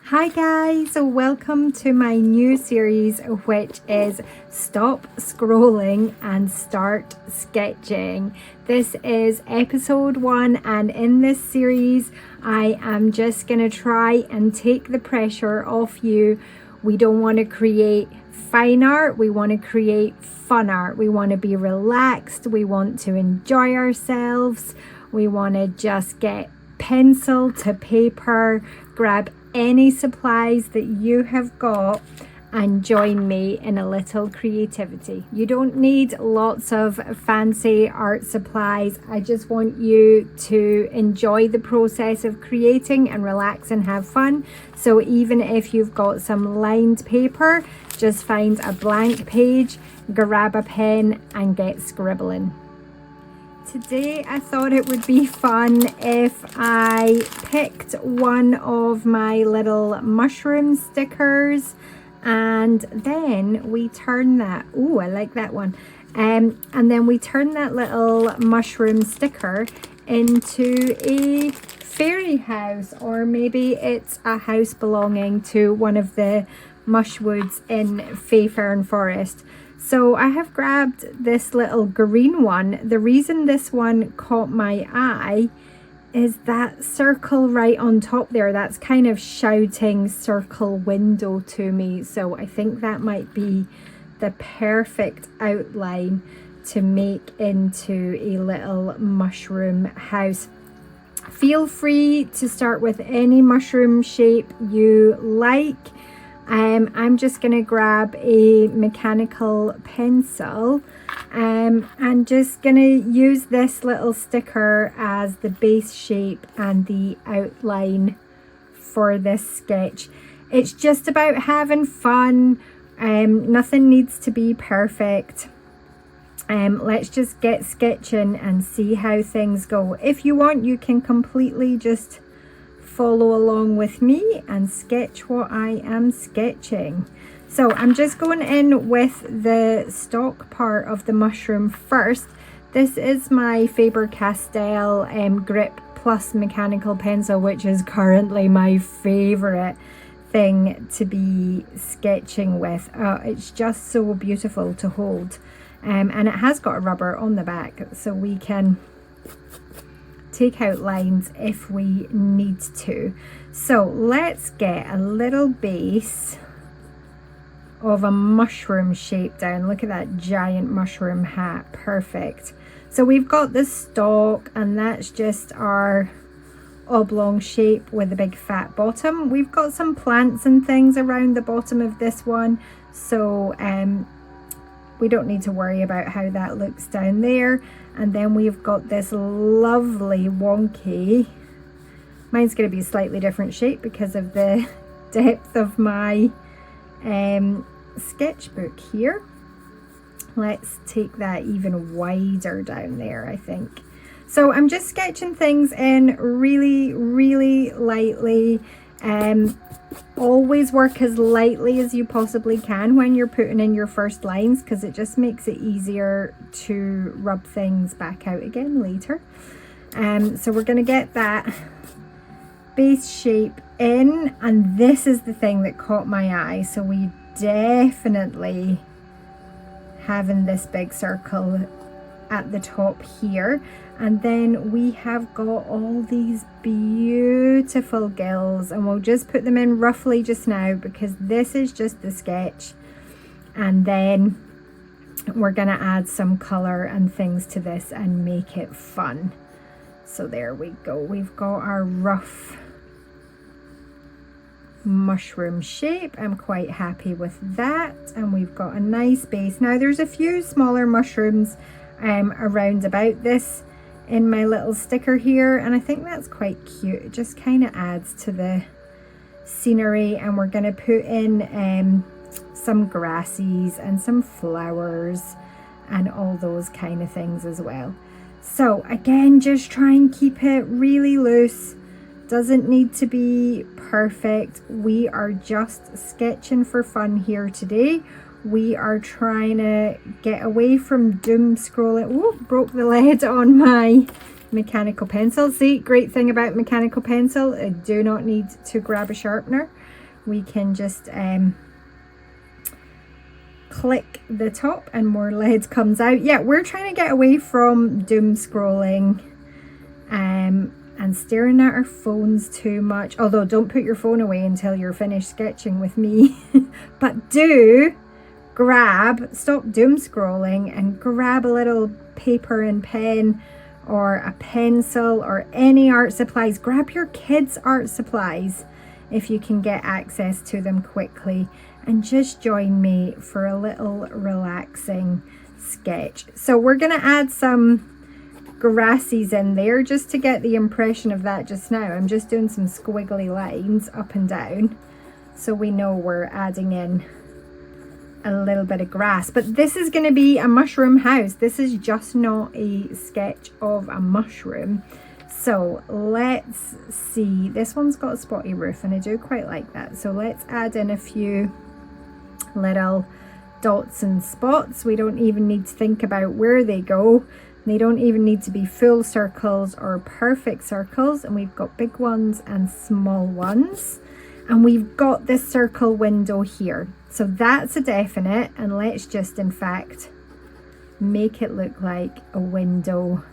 Hi guys, so welcome to my new series, which is Stop Scrolling and Start Sketching. This is episode 1, and in this series I am just going to try and take the pressure off you. We don't want to create fine art, we want to create fun art. We want to be relaxed, we want to enjoy ourselves, we want to just get pencil to paper, grab any supplies that you have got and join me in a little creativity. You don't need lots of fancy art supplies. I just want you to enjoy the process of creating and relax and have fun. So even if you've got some lined paper, just find a blank page, grab a pen and get scribbling. Today I thought it would be fun if I picked one of my little mushroom stickers and then we turn that, oh I like that one, and then we turn that little mushroom sticker into a fairy house, or maybe it's a house belonging to one of the mushwoods in Fayfern Forest. So I have grabbed this little green one. The reason this one caught my eye is that circle right on top there. That's kind of shouting circle window to me. So I think that might be the perfect outline to make into a little mushroom house. Feel free to start with any mushroom shape you like. I'm just going to grab a mechanical pencil and just going to use this little sticker as the base shape and the outline for this sketch. It's just about having fun. Nothing needs to be perfect. Let's just get sketching and see how things go. If you want, you can completely just follow along with me and sketch what I am sketching. So I'm just going in with the stock part of the mushroom first. This is my Faber-Castell Grip Plus mechanical pencil, which is currently my favorite thing to be sketching with. It's just so beautiful to hold, and it has got a rubber on the back so we can take out lines if we need to. So let's get a little base of a mushroom shape down. Look at that giant mushroom hat. Perfect. So we've got the stalk, and that's just our oblong shape with a big fat bottom. We've got some plants and things around the bottom of this one, so we don't need to worry about how that looks down there. And then we've got this lovely wonky, mine's going to be a slightly different shape because of the depth of my sketchbook here. Let's take that even wider down there, I think. So I'm just sketching things in really lightly. Always work as lightly as you possibly can when you're putting in your first lines, because it just makes it easier to rub things back out again later. So we're going to get that base shape in, and this is the thing that caught my eye. So we definitely having this big circle at the top here, and then we have got all these beautiful gills, and we'll just put them in roughly just now because this is just the sketch, and then we're going to add some color and things to this and make it fun. So there we go, we've got our rough mushroom shape. I'm quite happy with that, and we've got a nice base. Now there's a few smaller mushrooms around about this in my little sticker here, and I think that's quite cute. It just kind of adds to the scenery, and we're going to put in some grasses and some flowers and all those kind of things as well. So again, just try and keep it really loose. Doesn't need to be perfect. We are just sketching for fun here today. We are trying to get away from doom scrolling. Whoop, broke the lead on my mechanical pencil. See, great thing about mechanical pencil, I do not need to grab a sharpener. We can just click the top and more lead comes out. Yeah, we're trying to get away from doom scrolling and staring at our phones too much. Although don't put your phone away until you're finished sketching with me. But do stop doom scrolling and grab a little paper and pen or a pencil or any art supplies. Grab your kids' art supplies if you can get access to them quickly, and just join me for a little relaxing sketch. So we're going to add some grasses in there just to get the impression of that just now. I'm just doing some squiggly lines up and down so we know we're adding in a little bit of grass. But this is going to be a mushroom house. This is just not a sketch of a mushroom. So let's see, this one's got a spotty roof and I do quite like that. So let's add in a few little dots and spots. We don't even need to think about where they go. They don't even need to be full circles or perfect circles. And we've got big ones and small ones. And we've got this circle window here. So that's a definite. And let's just, in fact, make it look like a window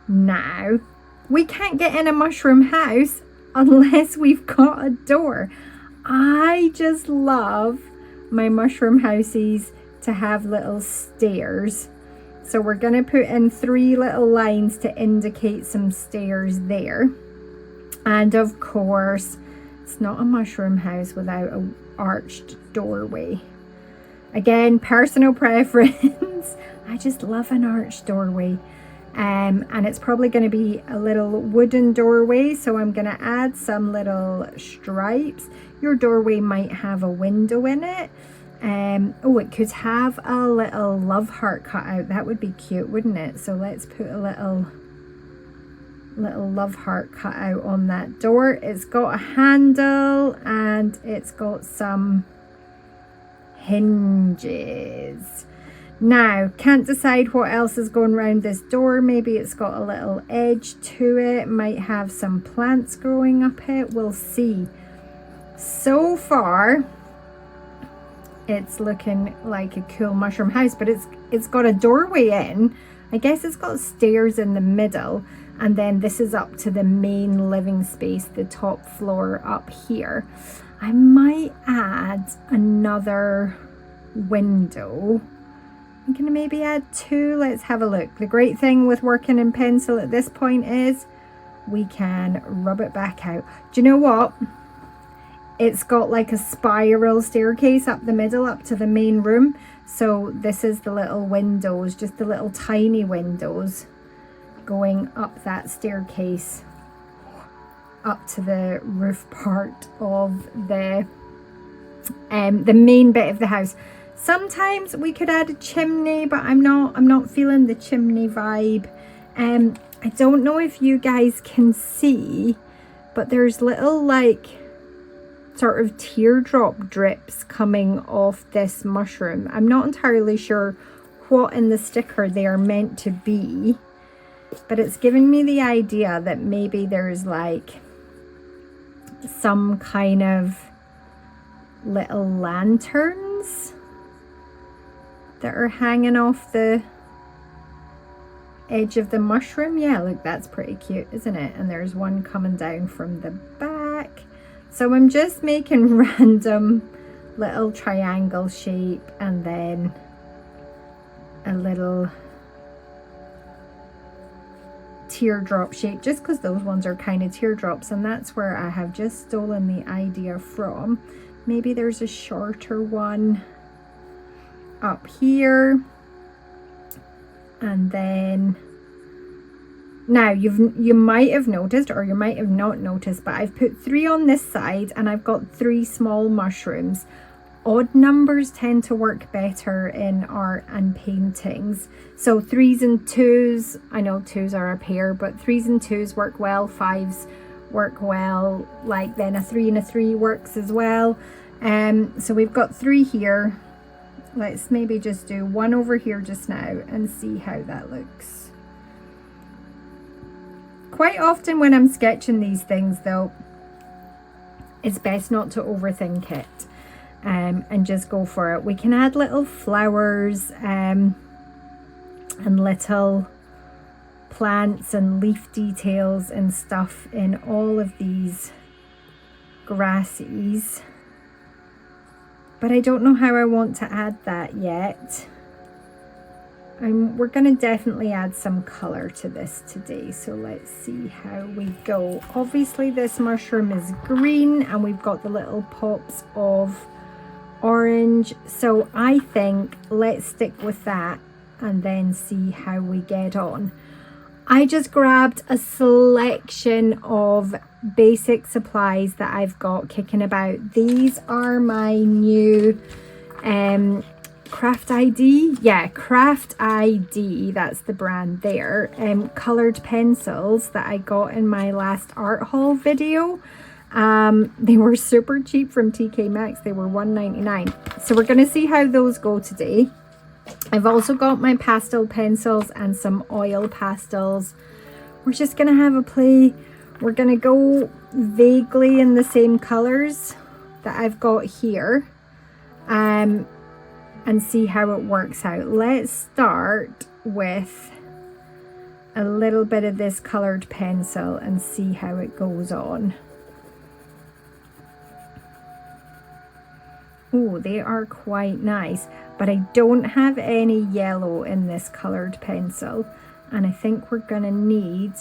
now. We can't get in a mushroom house unless we've got a door. I just love my mushroom houses to have little stairs. So we're going to put in 3 little lines to indicate some stairs there. And of course, it's not a mushroom house without an arched doorway. Again, personal preference. I just love an arched doorway. And it's probably going to be a little wooden doorway, so I'm going to add some little stripes. Your doorway might have a window in it. Oh, it could have a little love heart cut out. That would be cute, wouldn't it? So let's put a little love heart cut out on that door. It's got a handle and it's got some hinges. Now, can't decide what else is going around this door. Maybe it's got a little edge to it. Might have some plants growing up it. We'll see. So far, it's looking like a cool mushroom house, but it's got a doorway in. I guess it's got stairs in the middle. And then this is up to the main living space, the top floor up here. I might add another window. I'm going to maybe add 2. Let's have a look. The great thing with working in pencil at this point is we can rub it back out. Do you know what? It's got like a spiral staircase up the middle, up to the main room. So this is the little windows, just the little tiny windows going up that staircase up to the roof part of the main bit of the house. Sometimes we could add a chimney, but I'm not feeling the chimney vibe. I don't know if you guys can see, but there's little like sort of teardrop drips coming off this mushroom. I'm not entirely sure what in the sticker they are meant to be, but it's giving me the idea that maybe there's like some kind of little lanterns that are hanging off the edge of the mushroom. Yeah, look, that's pretty cute, isn't it? And there's one coming down from the back. So I'm just making random little triangle shape and then a little teardrop shape, just because those ones are kind of teardrops, and that's where I have just stolen the idea from. Maybe there's a shorter one up here, and then now you might have noticed, or you might have not noticed, but I've put 3 on this side and I've got 3 small mushrooms. Odd numbers tend to work better in art and paintings. So 3s and 2s, I know 2s are a pair, but 3s and 2s work well, 5s work well, like then a 3 and a 3 works as well. So we've got 3 here. Let's maybe just do 1 over here just now and see how that looks. Quite often when I'm sketching these things though, it's best not to overthink it, and just go for it. We can add little flowers and little plants and leaf details and stuff in all of these grassies, but I don't know how I want to add that yet. We're going to definitely add some color to this today, so let's see how we go. Obviously this mushroom is green and we've got the little pops of orange, so I think let's stick with that and then see how we get on. I just grabbed a selection of basic supplies that I've got kicking about. These are my new Craft ID, yeah, Craft ID, that's the brand there. Coloured pencils that I got in my last art haul video. They were super cheap from TK Maxx. They were $1.99. So we're going to see how those go today. I've also got my pastel pencils and some oil pastels. We're just going to have a play. We're going to go vaguely in the same colours that I've got here. And see how it works out. Let's start with a little bit of this coloured pencil and see how it goes on. Oh, they are quite nice, but I don't have any yellow in this coloured pencil, and I think we're gonna need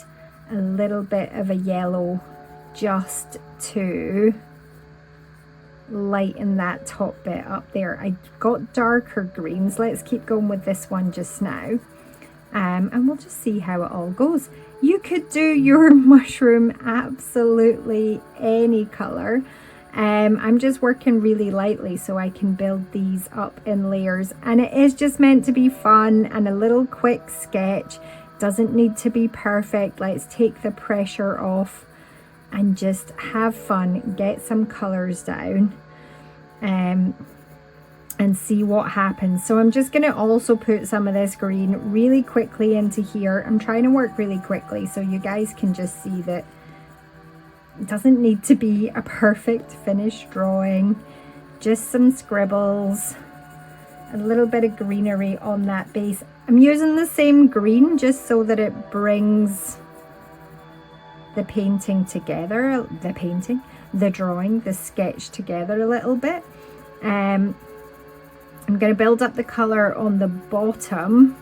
a little bit of a yellow just to lighten that top bit up there. I got darker greens. Let's keep going with this one just now, and we'll just see how it all goes. You could do your mushroom absolutely any color. I'm just working really lightly so I can build these up in layers, and it is just meant to be fun and a little quick sketch. Doesn't need to be perfect. Let's take the pressure off and just have fun, get some colors down, and see what happens. So I'm just going to also put some of this green really quickly into here. I'm trying to work really quickly so you guys can just see that it doesn't need to be a perfect finished drawing, just some scribbles, a little bit of greenery on that base. I'm using the same green just so that it brings the painting together, the drawing, the sketch together a little bit. I'm going to build up the color on the bottom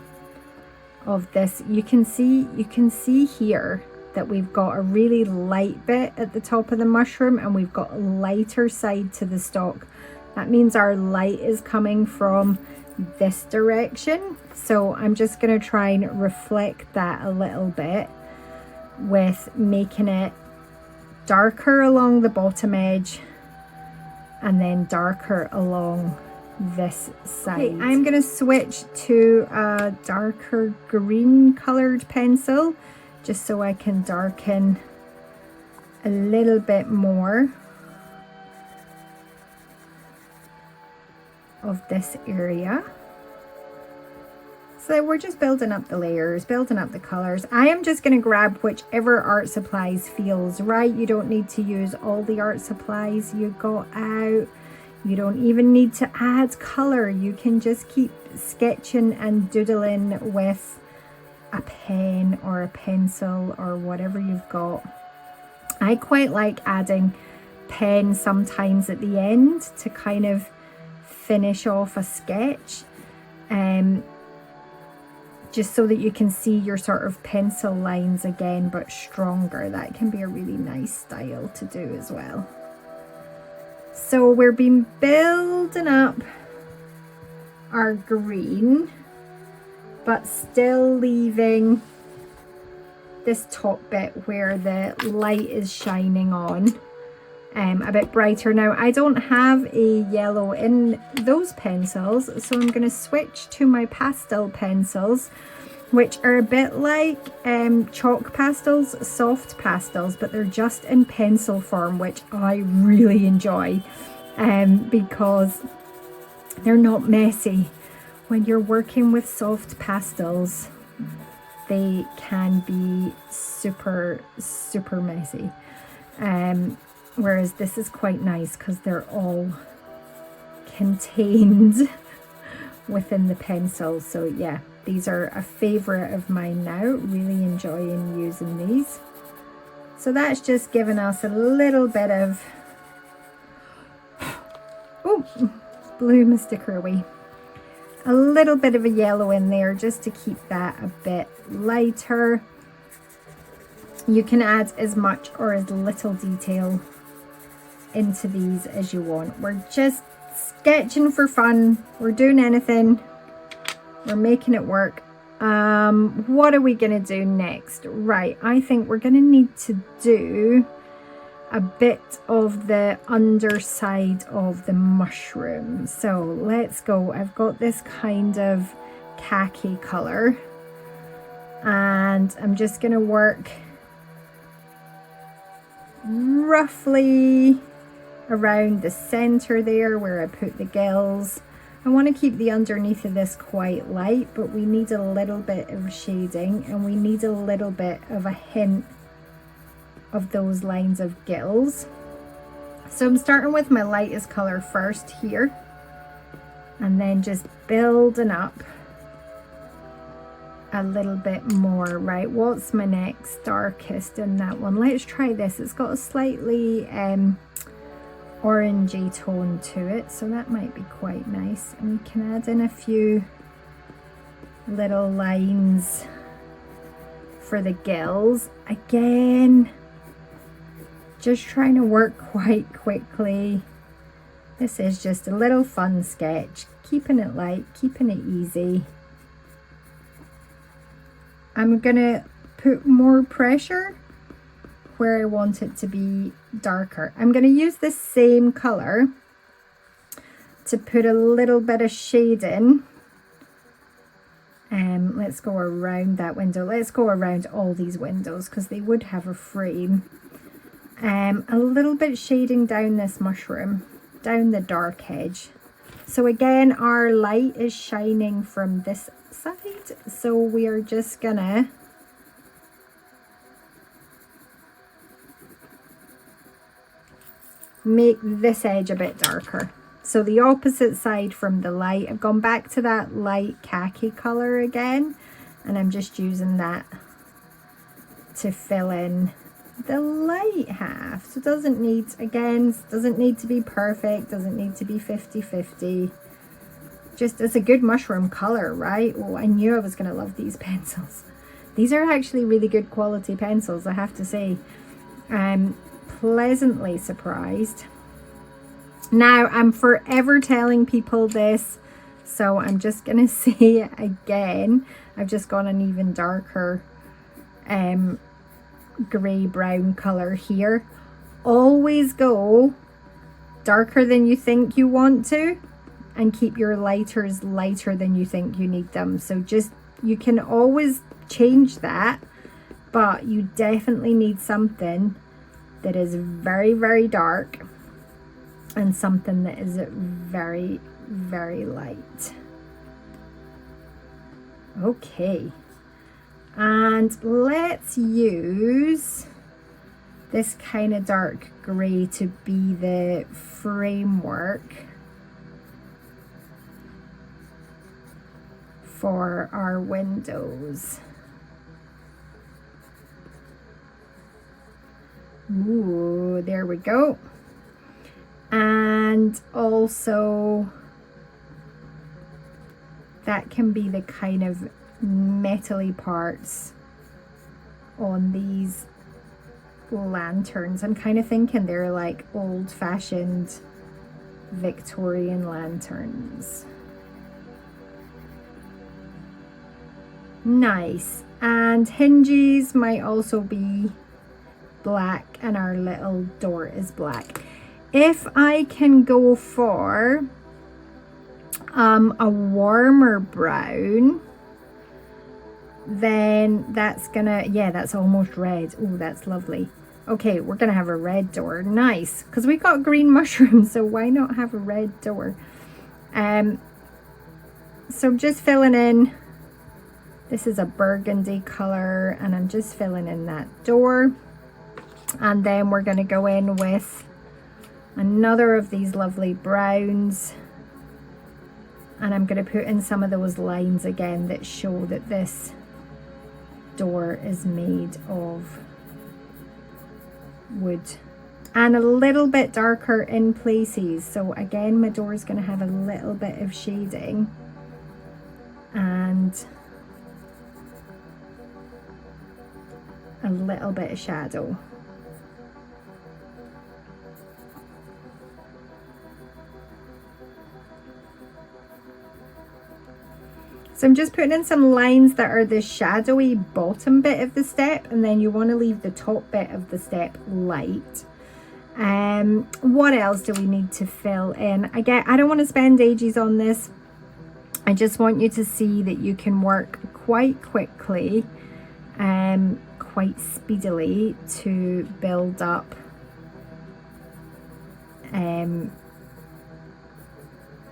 of this. You can see here that we've got a really light bit at the top of the mushroom, and we've got a lighter side to the stalk. That means our light is coming from this direction. So I'm just going to try and reflect that a little bit with making it darker along the bottom edge and then darker along this side. Okay, I'm going to switch to a darker green colored pencil just so I can darken a little bit more of this area. So we're just building up the layers, building up the colors. I am just going to grab whichever art supplies feels right. You don't need to use all the art supplies you got out. You don't even need to add color. You can just keep sketching and doodling with a pen or a pencil or whatever you've got. I quite like adding pen sometimes at the end to kind of finish off a sketch, just so that you can see your sort of pencil lines again but stronger. That can be a really nice style to do as well. So we've been building up our green but still leaving this top bit where the light is shining on a bit brighter. Now I don't have a yellow in those pencils, so I'm going to switch to my pastel pencils, which are a bit like chalk pastels, soft pastels, but they're just in pencil form, which I really enjoy because they're not messy. When you're working with soft pastels, they can be super messy. Whereas this is quite nice because they're all contained within the pencil. So yeah, these are a favorite of mine now. Really enjoying using these. So that's just given us a little bit of, oh, blew my sticker away. A little bit of a yellow in there just to keep that a bit lighter. You can add as much or as little detail into these as you want. We're just sketching for fun. We're doing anything. We're making it work. What are we going to do next? Right, I think we're going to need to do a bit of the underside of the mushroom. So let's go. I've got this kind of khaki color, and I'm just going to work roughly around the center there where I put the gills. I want to keep the underneath of this quite light, but we need a little bit of shading, and we need a little bit of a hint of those lines of gills. So I'm starting with my lightest color first here, and then just building up a little bit more. Right, what's my next darkest in that one? Let's try this. It's got a slightly orangey tone to it, so that might be quite nice. And we can add in a few little lines for the gills. Again, just trying to work quite quickly. This is just a little fun sketch, keeping it light, keeping it easy. I'm gonna put more pressure where I want it to be darker. I'm going to use the same color to put a little bit of shade in. Let's go around that window. Let's go around all these windows because they would have a frame. A little bit shading down this mushroom, down the dark edge. So again, our light is shining from this side, so we are just gonna make this edge a bit darker. So the opposite side from the light. I've gone back to that light khaki color again, and I'm just using that to fill in the light half. So it doesn't need, again, doesn't need to be perfect, doesn't need to be 50-50. Just, it's a good mushroom color, right? Oh, I knew I was going to love these pencils. These are actually really good quality pencils, I have to say. I'm pleasantly surprised. Now, I'm forever telling people this, so I'm just going to say it again. I've just gone an even darker grey brown color here. Always go darker than you think you want to, and keep your lighters lighter than you think you need them. So just, you can always change that, but you definitely need something that is very dark and something that is very light. Okay, and let's use this kind of dark grey to be the framework for our windows. Ooh, there we go. And also that can be the kind of metally parts on these lanterns. I'm kind of thinking they're like old-fashioned Victorian lanterns. Nice. And hinges might also be black, and our little door is black. If I can go for a warmer brown, then that's gonna, yeah, that's almost red. Oh, that's lovely. Okay, we're gonna have a red door. Nice, because we got green mushrooms, so why not have a red door? So just filling in This is a burgundy color, and I'm just filling in that door. And then we're going to go in with another of these lovely browns, and I'm going to put in some of those lines again that show that this door is made of wood, and a little bit darker in places. So again, my door is going to have a little bit of shading and a little bit of shadow. So I'm just putting in some lines that are the shadowy bottom bit of the step, and then you want to leave the top bit of the step light. What else do we need to fill in? Again, I don't want to spend ages on this. I just want you to see that you can work quite quickly, quite speedily to build up a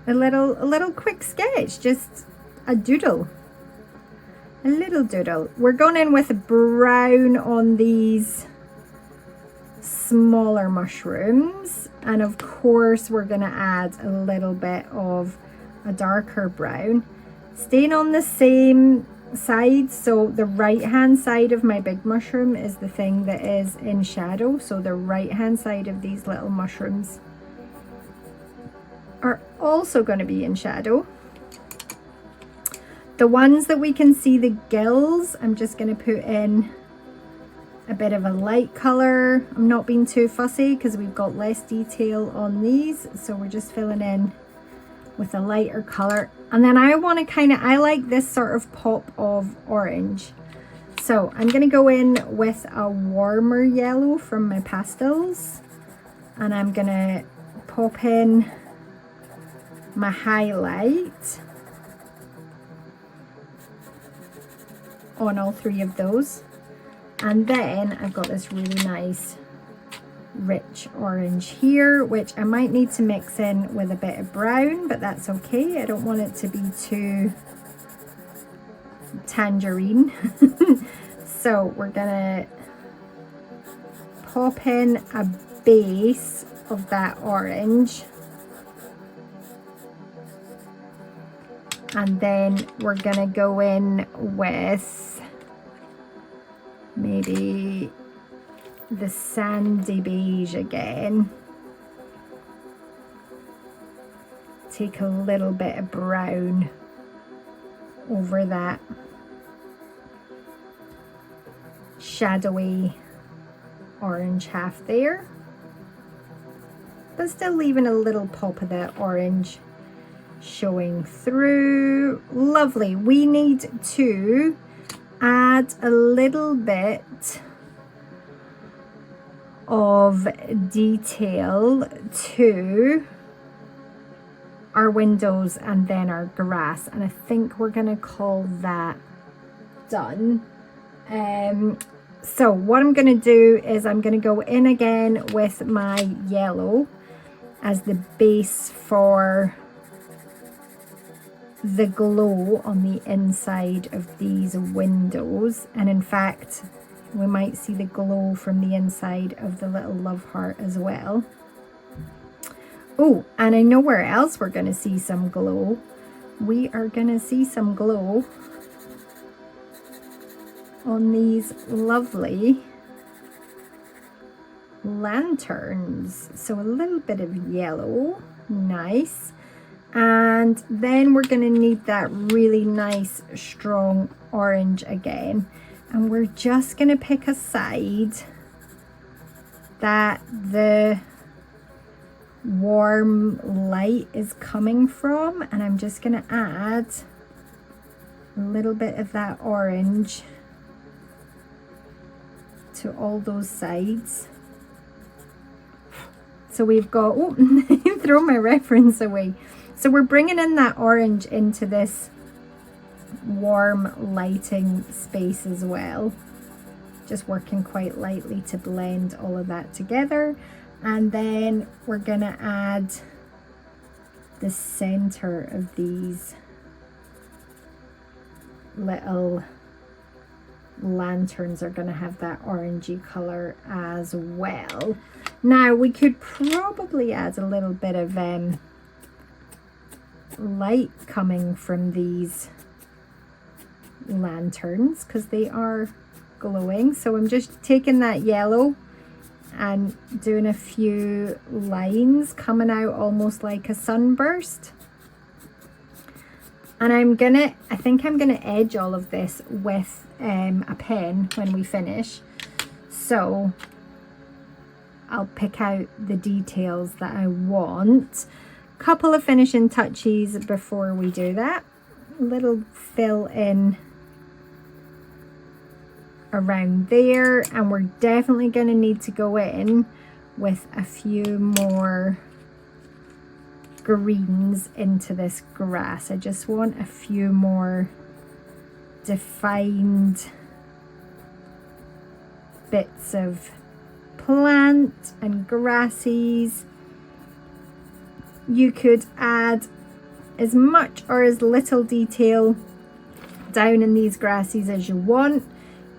little quick sketch, just a doodle, a little doodle. We're going in with brown on these smaller mushrooms, and of course we're going to add a little bit of a darker brown, staying on the same side. So the right hand side of my big mushroom is the thing that is in shadow, so the right hand side of these little mushrooms are also going to be in shadow. The ones that we can see the gills, I'm just going to put in a bit of a light color. I'm not being too fussy because we've got less detail on these, so we're just filling in with a lighter color. And then I want to I like this sort of pop of orange, so I'm going to go in with a warmer yellow from my pastels, and I'm going to pop in my highlight on all three of those. And then I've got this really nice rich orange here, which I might need to mix in with a bit of brown, but that's okay. I don't want it to be too tangerine. So we're gonna pop in a base of that orange, and then we're gonna go in with maybe the sandy beige again. Take a little bit of brown over that shadowy orange half there, but still leaving a little pop of that orange showing through. Lovely. We need to add a little bit of detail to our windows and then our grass, and I think we're gonna call that done. So what I'm gonna do is I'm gonna go in again with my yellow as the base for the glow on the inside of these windows, and in fact we might see the glow from the inside of the little love heart as well. Oh, and I know where else we're going to see some glow. We are going to see some glow on these lovely lanterns. So a little bit of yellow, nice. And then we're going to need that really nice strong orange again, and we're just going to pick a side that the warm light is coming from, and I'm just going to add a little bit of that orange to all those sides. So we've got, oh, throw my reference away. So we're bringing in that orange into this warm lighting space as well. Just working quite lightly to blend all of that together. And then we're gonna add the center of these little lanterns are going to have that orangey color as well. Now we could probably add a little bit of light coming from these lanterns because they are glowing. So I'm just taking that yellow and doing a few lines coming out almost like a sunburst. And I think I'm gonna edge all of this with a pen when we finish. So I'll pick out the details that I want. Couple of finishing touches before we do that. A little fill in around there, and we're definitely going to need to go in with a few more greens into this grass. I just want a few more defined bits of plant and grasses. You could add as much or as little detail down in these grasses as you want.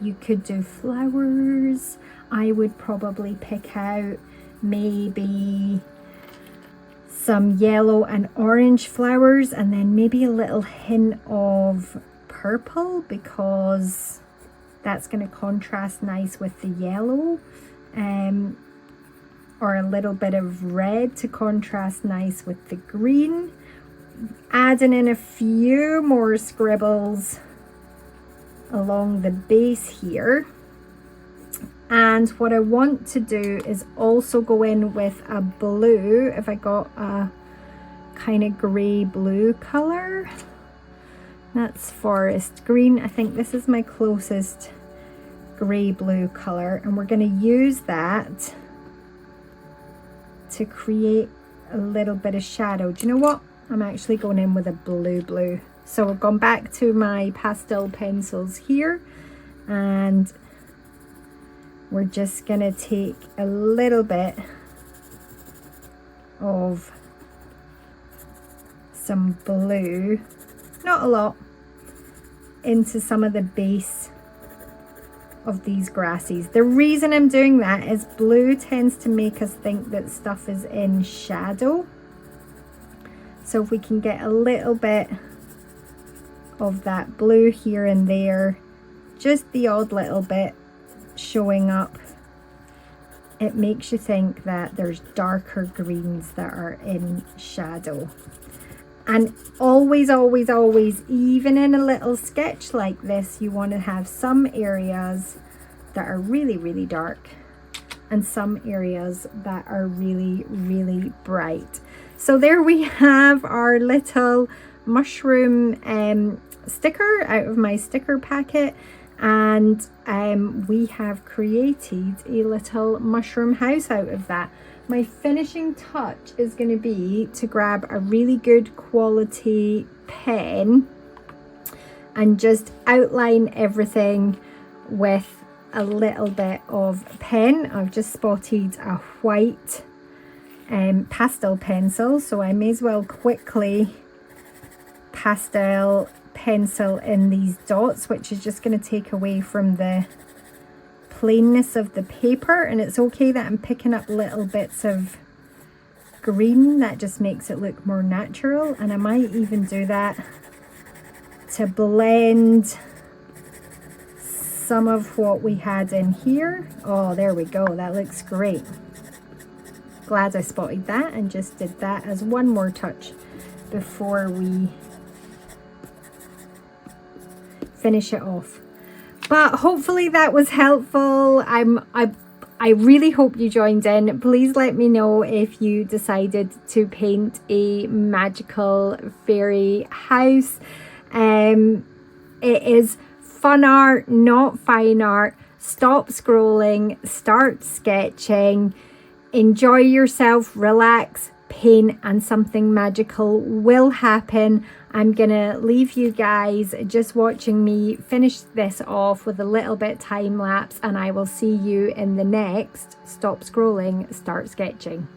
You could do flowers. I would probably pick out maybe some yellow and orange flowers, and then maybe a little hint of purple because that's going to contrast nice with the yellow, or a little bit of red to contrast nice with the green. Adding in a few more scribbles along the base here. And what I want to do is also go in with a blue. If I got a kind of grey blue color, that's forest green. I think this is my closest grey blue color, and we're going to use that to create a little bit of shadow. Do you know what? I'm actually going in with a blue. So I've gone back to my pastel pencils here, and we're just going to take a little bit of some blue, not a lot, into some of the base of these grasses. The reason I'm doing that is blue tends to make us think that stuff is in shadow. So if we can get a little bit of that blue here and there, just the odd little bit showing up, it makes you think that there's darker greens that are in shadow. And always, even in a little sketch like this, you want to have some areas that are really dark and some areas that are really bright. So there we have our little mushroom sticker out of my sticker packet, and we have created a little mushroom house out of that. My finishing touch is going to be to grab a really good quality pen and just outline everything with a little bit of pen. I've just spotted a white pastel pencil, so I may as well quickly pastel pencil in these dots, which is just going to take away from the plainness of the paper. And it's okay that I'm picking up little bits of green, that just makes it look more natural. And I might even do that to blend some of what we had in here. Oh, there we go, that looks great. Glad I spotted that and just did that as one more touch before we finish it off. But hopefully that was helpful. I really hope you joined in. Please let me know if you decided to paint a magical fairy house. It is fun art, not fine art. Stop scrolling, start sketching, enjoy yourself, relax, paint, and something magical will happen. I'm gonna leave you guys just watching me finish this off with a little bit time lapse, and I will see you in the next Stop Scrolling, Start Sketching.